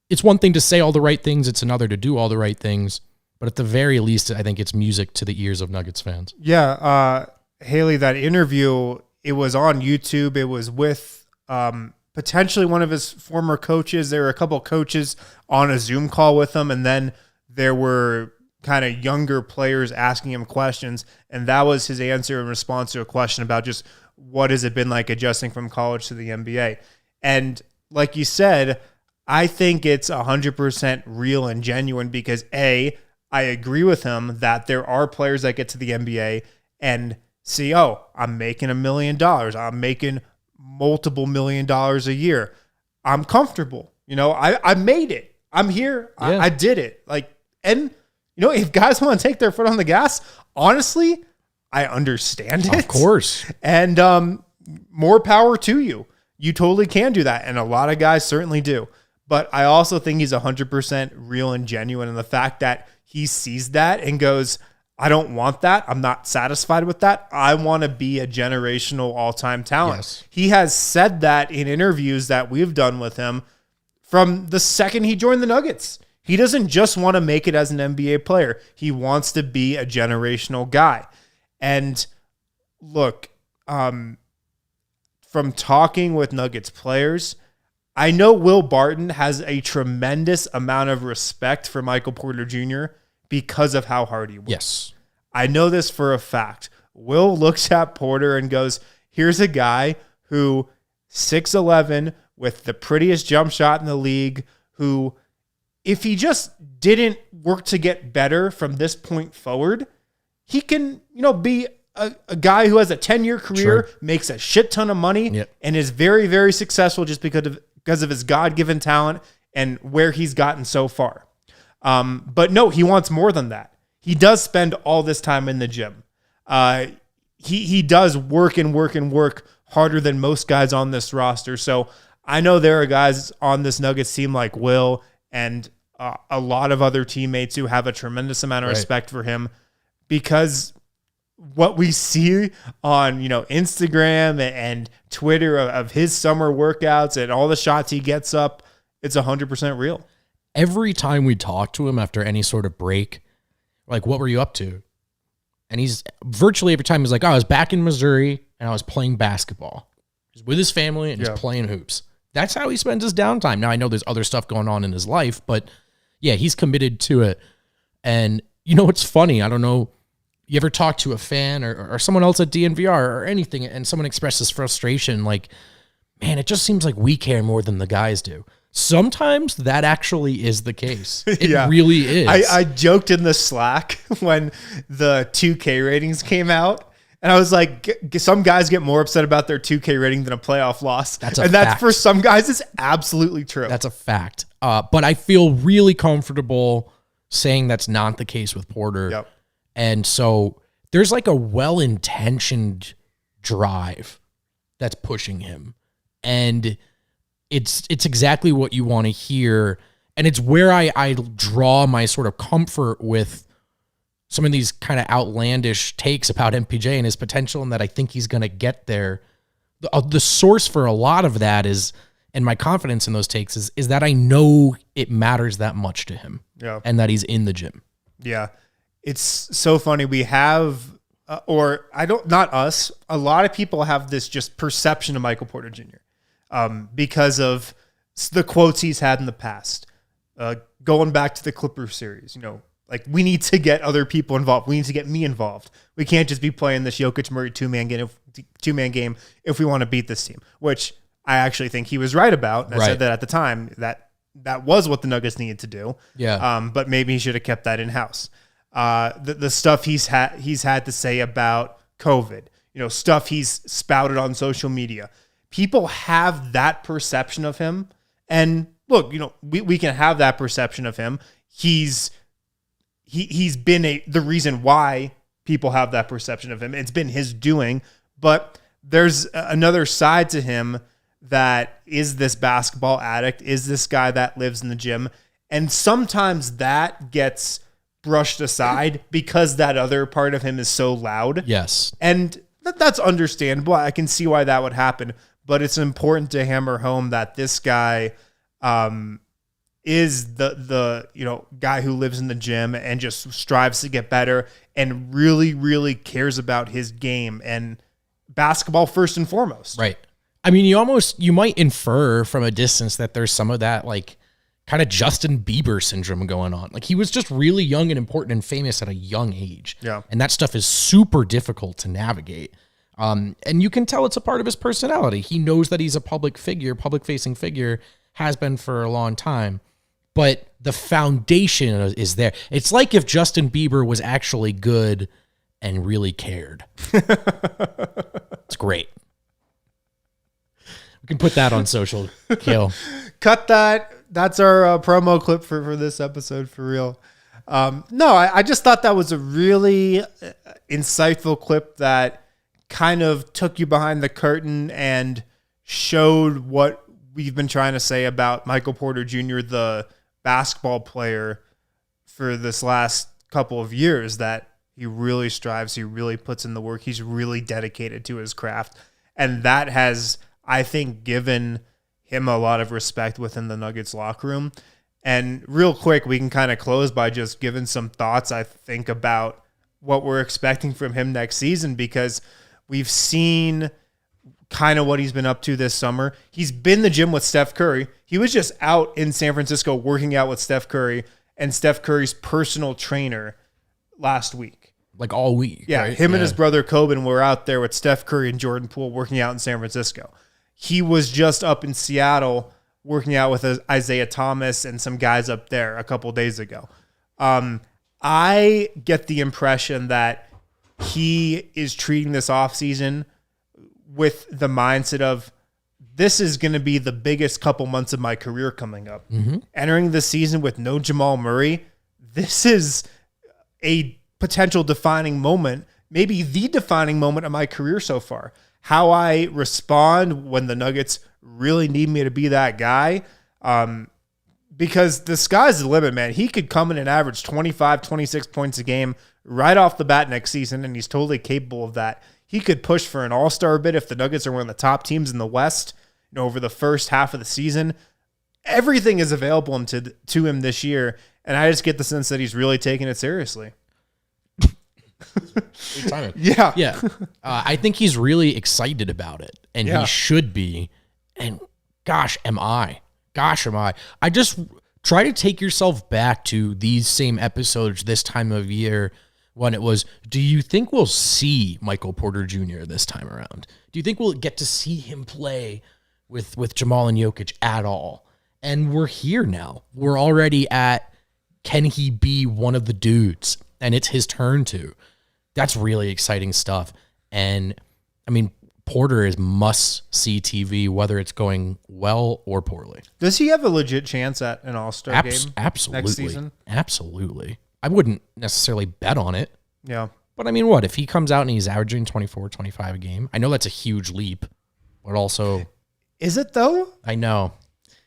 it's one thing to say all the right things. It's another to do all the right things. But at the very least, I think it's music to the ears of Nuggets fans. Yeah. Haley, that interview, it was on YouTube. It was with potentially one of his former coaches. There were a couple of coaches on a Zoom call with him, and then there were kind of younger players asking him questions, and that was his answer in response to a question about just what has it been like adjusting from college to the NBA. And like you said, I think it's 100% real and genuine because I agree with him that there are players that get to the NBA and see, oh, I'm making $1 million. I'm making multiple $1 million a year. I'm comfortable. You know, I made it. I'm here. Yeah. I did it. And you know, if guys want to take their foot on the gas, honestly, I understand it. Of course. And more power to you. You totally can do that. And a lot of guys certainly do. But I also think he's 100% real and genuine in the fact that he sees that and goes, I don't want that. I'm not satisfied with that. I want to be a generational all-time talent. Yes. He has said that in interviews that we've done with him from the second he joined the Nuggets. He doesn't just want to make it as an NBA player. He wants to be a generational guy. And look, from talking with Nuggets players, I know Will Barton has a tremendous amount of respect for Michael Porter Jr. because of how hard he works. Yes. I know this for a fact. Will looks at Porter and goes, here's a guy who 6'11", with the prettiest jump shot in the league, who, if he just didn't work to get better from this point forward, he can, be a guy who has a 10-year career, makes a shit ton of money, and is very, very successful just because of his God-given talent and where he's gotten so far. But no, he wants more than that. He does spend all this time in the gym. He does work and work and work harder than most guys on this roster. So I know there are guys on this Nuggets team like Will, and a lot of other teammates who have a tremendous amount of respect for him, because what we see on, Instagram and Twitter of his summer workouts and all the shots he gets up, it's 100% real. Every time we talk to him after any sort of break, like, what were you up to? And he's virtually every time he's like, I was back in Missouri and I was playing basketball. He's with his family and just playing hoops. That's how he spends his downtime. Now, I know there's other stuff going on in his life, but yeah, he's committed to it. And it's funny. I don't know. You ever talk to a fan or someone else at DNVR or anything, and someone expresses frustration, like, man, it just seems like we care more than the guys do. Sometimes that actually is the case. It really is. I joked in the Slack when the 2K ratings came out, and I was like, some guys get more upset about their 2K rating than a playoff loss. That's for some guys, it's absolutely true. That's a fact. But I feel really comfortable saying that's not the case with Porter. Yep. And so there's like a well-intentioned drive that's pushing him. And it's exactly what you want to hear. And it's where I draw my sort of comfort with some of these kind of outlandish takes about MPJ and his potential, and that I think he's going to get there. The source for a lot of that is, and my confidence in those takes is that I know it matters that much to him, and that he's in the gym. Yeah. It's so funny. We have, not us, a lot of people have this just perception of Michael Porter Jr. Because of the quotes he's had in the past. Going back to the Clippers series, like, we need to get other people involved. We need to get me involved. We can't just be playing this Jokic Murray two-man game if we want to beat this team, which I actually think he was right about. And I said that at the time, that was what the Nuggets needed to do. Yeah. But maybe he should have kept that in-house. The stuff he's had to say about COVID, stuff he's spouted on social media. People have that perception of him. And look, we can have that perception of him. He's been the reason why people have that perception of him. It's been his doing, but there's another side to him that is this basketball addict, is this guy that lives in the gym. And sometimes that gets brushed aside because that other part of him is so loud. Yes. And that's understandable. I can see why that would happen, but it's important to hammer home that this guy is the guy who lives in the gym and just strives to get better and really, really cares about his game and basketball first and foremost. Right. I mean, you might infer from a distance that there's some of that, like, kind of Justin Bieber syndrome going on. Like, he was just really young and important and famous at a young age. Yeah. And that stuff is super difficult to navigate. And you can tell it's a part of his personality. He knows that he's a public-facing figure, has been for a long time. But the foundation is there. It's like if Justin Bieber was actually good and really cared. It's great. We can put that on social, Kill. Cut that. That's our promo clip for this episode, for real. I just thought that was a really insightful clip that kind of took you behind the curtain and showed what we've been trying to say about Michael Porter Jr., the basketball player, for this last couple of years, that he really strives, he really puts in the work, he's really dedicated to his craft. And that has, I think, given him a lot of respect within the Nuggets locker room. And real quick, we can kind of close by just giving some thoughts, I think, about what we're expecting from him next season, because we've seen kind of what he's been up to this summer. He's been in the gym with Steph Curry. He was just out in San Francisco working out with Steph Curry and Steph Curry's personal trainer last week. Like all week. Yeah, right? Him and his brother Coben were out there with Steph Curry and Jordan Poole working out in San Francisco. He was just up in Seattle working out with Isaiah Thomas and some guys up there a couple days ago. I get the impression that he is treating this offseason with the mindset of, this is going to be the biggest couple months of my career coming up. Mm-hmm. Entering the season with no Jamal Murray, this is a potential defining moment, maybe the defining moment of my career so far. How I respond when the Nuggets really need me to be that guy Because the sky's the limit, man. He could come in and average 25, 26 points a game right off the bat next season, and he's totally capable of that. He could push for an all-star bid if the Nuggets are one of the top teams in the West, over the first half of the season. Everything is available to him this year, and I just get the sense that he's really taking it seriously. Yeah. I think he's really excited about it, and he should be. And gosh, am I. I just try to take yourself back to these same episodes this time of year when it was, do you think we'll see Michael Porter Jr. this time around? Do you think we'll get to see him play with Jamal and Jokic at all? And we're here now. We're already at, can he be one of the dudes? And it's his turn to. That's really exciting stuff. And, I mean, Porter is must-see TV, whether it's going well or poorly. Does he have a legit chance at an All-Star game absolutely. next season? Absolutely. I wouldn't necessarily bet on it. Yeah. But I mean, what? If he comes out and he's averaging 24, 25 a game, I know that's a huge leap, but also... Is it, though? I know.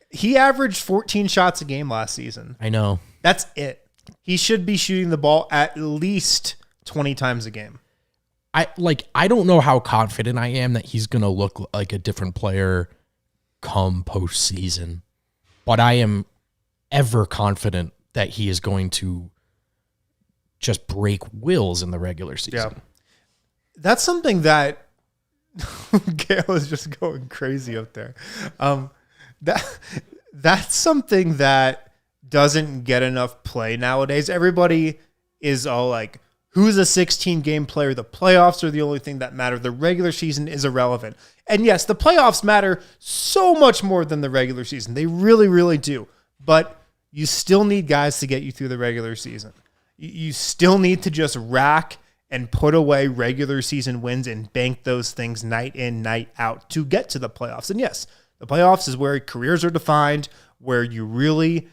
He averaged 14 shots a game last season. I know. That's it. He should be shooting the ball at least 20 times a game. I don't know how confident I am that he's going to look like a different player come postseason, but I am ever confident that he is going to just break wills in the regular season. Yeah. That's something that Gail is just going crazy up there. That's something that doesn't get enough play nowadays. Everybody is all like, who's a 16-game player? The playoffs are the only thing that matter. The regular season is irrelevant. And yes, the playoffs matter so much more than the regular season. They really, really do. But you still need guys to get you through the regular season. You still need to just rack and put away regular season wins and bank those things night in, night out to get to the playoffs. And yes, the playoffs is where careers are defined, where you really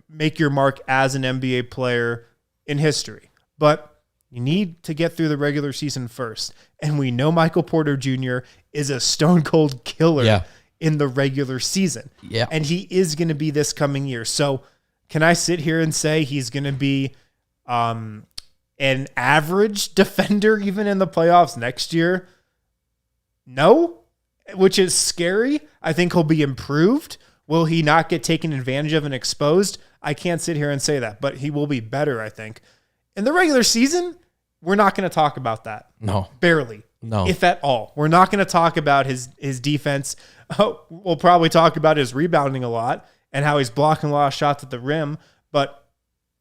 make your mark as an NBA player in history. But you need to get through the regular season first. And we know Michael Porter Jr. is a stone cold killer in the regular season. Yeah. And he is going to be this coming year. So can I sit here and say he's going to be an average defender even in the playoffs next year? No, which is scary. I think he'll be improved. Will he not get taken advantage of and exposed? I can't sit here and say that, but he will be better, I think. In the regular season, we're not going to talk about that. No. Barely. No. If at all. We're not going to talk about his defense. We'll probably talk about his rebounding a lot and how he's blocking a lot of shots at the rim. But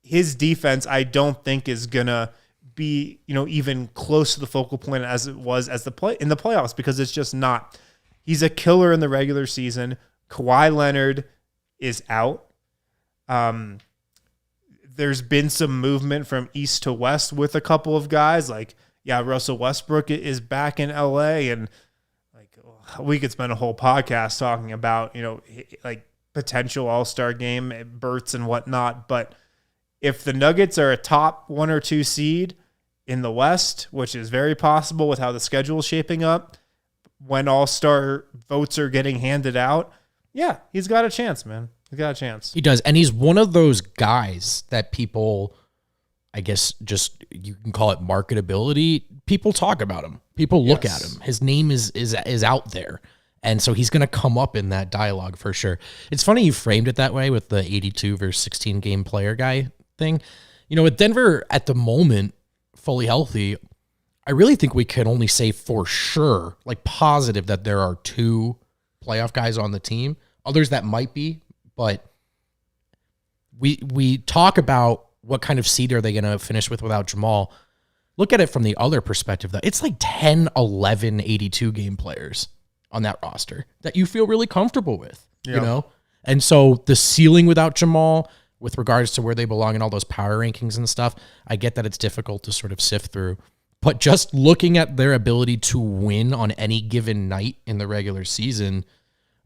his defense, I don't think, is going to be, even close to the focal point as it was in the playoffs, because it's just not. He's a killer in the regular season. Kawhi Leonard is out. There's been some movement from east to west with a couple of guys. Russell Westbrook is back in LA, and we could spend a whole podcast talking about, potential All-Star game berths and whatnot. But if the Nuggets are a top 1 or 2 seed in the West, which is very possible with how the schedule is shaping up, when All-Star votes are getting handed out, yeah, he's got a chance, man. He's got a chance. He does. And he's one of those guys that people, I guess, just, you can call it marketability. People talk about him. People look at him. His name is out there. And so he's going to come up in that dialogue for sure. It's funny you framed it that way with the 82 versus 16 game player guy thing. With Denver at the moment, fully healthy, I really think we could only say for sure, positive, that there are 2 playoff guys on the team. Others that might be. But we talk about what kind of seed are they going to finish with without Jamal. Look at it from the other perspective, though. It's 10, 11, 82-game players on that roster that you feel really comfortable with, And so the ceiling without Jamal, with regards to where they belong in all those power rankings and stuff, I get that it's difficult to sort of sift through. But just looking at their ability to win on any given night in the regular season,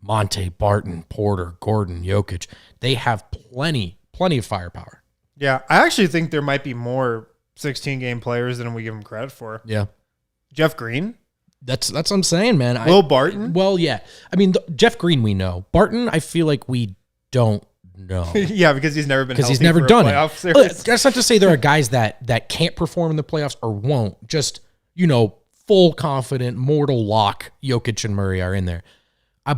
Monte, Barton, Porter, Gordon, Jokic, they have plenty of firepower. Yeah, I actually think there might be more 16-game players than we give them credit for. Yeah. Jeff Green? That's what I'm saying, man. Will Barton? Well, yeah. I mean, Jeff Green we know. Barton, I feel like we don't No. Yeah, because he's never been because healthy he's never for a done playoff it. series. That's not to say there are guys that can't perform in the playoffs or won't. Just, full confident, mortal lock Jokic and Murray are in there.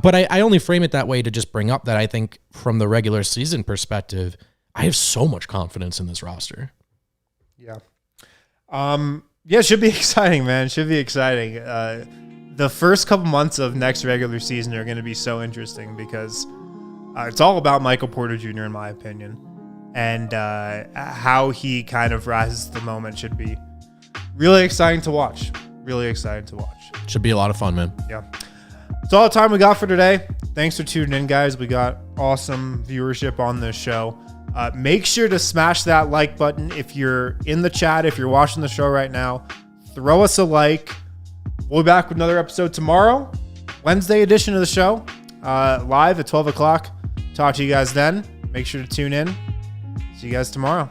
But I only frame it that way to just bring up that I think from the regular season perspective, I have so much confidence in this roster. Yeah. Yeah, it should be exciting, man. It should be exciting. The first couple months of next regular season are going to be so interesting because it's all about Michael Porter Jr., in my opinion. And how he kind of rises to the moment should be really exciting to watch. Really exciting to watch. Should be a lot of fun, man. Yeah. That's all the time we got for today. Thanks for tuning in, guys. We got awesome viewership on this show. Make sure to smash that like button. If you're in the chat, if you're watching the show right now, throw us a like. We'll be back with another episode tomorrow. Wednesday edition of the show. Live at 12 o'clock. Talk to you guys then. Make sure to tune in. See you guys tomorrow.